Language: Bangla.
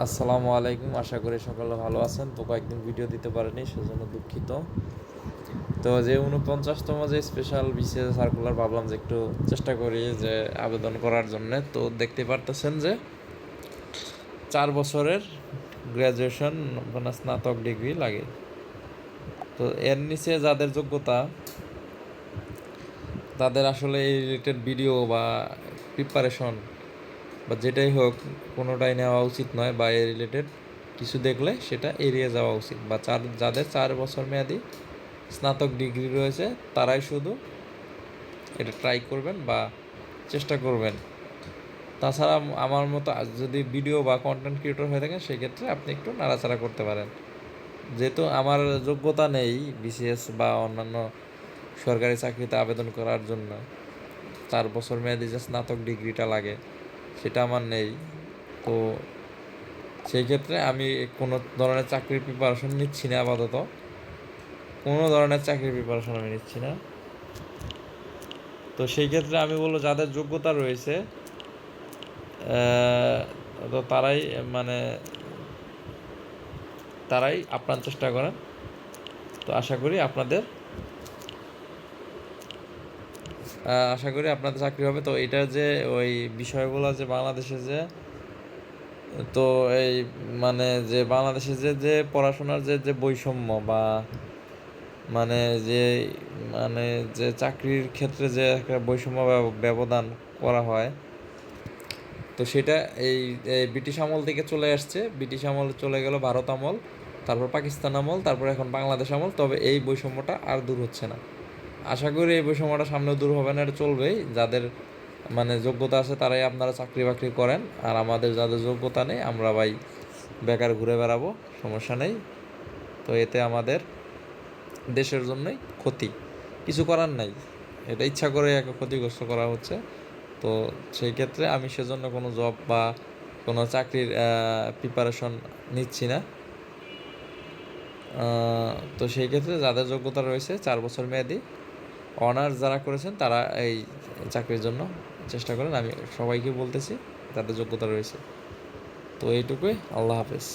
আসসালামু আলাইকুম। আশা করি সকলে ভালো আছেন। তো কয়েকদিন ভিডিও দিতে পারিনি, সেজন্য দুঃখিত। তো যে 49তম যে স্পেশাল বিসিএস সার্কুলার, ভাবলাম যে একটু চেষ্টা করি যে আবেদন করার জন্য। তো দেখতে পারতেছেন যে 4 বছরের গ্র্যাজুয়েশন মানে স্নাতক ডিগ্রি লাগে। তো এর নিচে যাদের যোগ্যতা, তাদের আসলে এই রিলেটেড ভিডিও বা প্রিপারেশন বা যেটাই হোক, কোনোটাই নেওয়া উচিত নয়। বা এ রিলেটেড কিছু দেখলে সেটা এড়িয়ে যাওয়া উচিত। বা যাদের 4 বছর মেয়াদি স্নাতক ডিগ্রি রয়েছে, তারাই শুধু এটা ট্রাই করবেন বা চেষ্টা করবেন। তাছাড়া আমার মতো যদি ভিডিও বা কন্টেন্ট ক্রিয়েটর হয়ে থাকেন, সেক্ষেত্রে আপনি একটু নাড়াচাড়া করতে পারেন। যেহেতু আমার যোগ্যতা নেই বিসিএস বা অন্যান্য সরকারি চাকরিতে আবেদন করার জন্য, 4 বছর মেয়াদি যে স্নাতক ডিগ্রিটা লাগে সেটা আমার নেই। তো সেই ক্ষেত্রে আমি কোনো ধরনের চাকরির প্রিপারেশন নিচ্ছি না আপাতত। কোনো ধরনের চাকরির প্রিপারেশন আমি নিচ্ছি না। তো সেই ক্ষেত্রে আমি বলবো, যাদের যোগ্যতা রয়েছে তো মানে তারাই আপ্রাণ চেষ্টা করেন। তো আশা করি আপনাদের চাকরি হবে। তো এটা যে ওই বিষয়গুলো যে বাংলাদেশে যে, তো এই মানে যে বাংলাদেশে যে যে পড়াশোনার যে যে বৈষম্য বা মানে যে মানে যে চাকরির ক্ষেত্রে যে একটা বৈষম্য ব্যবধান করা হয়, তো সেটা এই ব্রিটিশ আমল থেকে চলে আসছে। ব্রিটিশ আমল চলে গেল ভারত আমল, তারপর পাকিস্তান আমল, তারপর এখন বাংলাদেশ আমল। তবে এই বৈষম্যটা আর দূর হচ্ছে না। আশা করি এই বৈষম্যটা সামনেও দূর হবে না, এটা চলবেই। যাদের মানে যোগ্যতা আছে তারাই আপনারা চাকরি বাকরি করেন, আর আমাদের যাদের যোগ্যতা নেই আমরা ভাই বেকার ঘুরে বেড়াবো, সমস্যা নেই। তো এতে আমাদের দেশের জন্যই ক্ষতি, কিছু করার নাই। এটা ইচ্ছা করে একে ক্ষতিগ্রস্ত করা হচ্ছে। তো সেই ক্ষেত্রে আমি সেজন্য কোনো জব বা কোনো চাকরির প্রিপারেশন নিচ্ছি না। তো সেই ক্ষেত্রে যাদের যোগ্যতা রয়েছে 4 বছর মেয়াদি, অনার্স যারা করেছেন তারা এই চাকরির জন্য চেষ্টা করেন। আমি সবাইকে বলতেছি যাদের যোগ্যতা রয়েছে। তো এইটুকুই। আল্লাহ হাফেজ।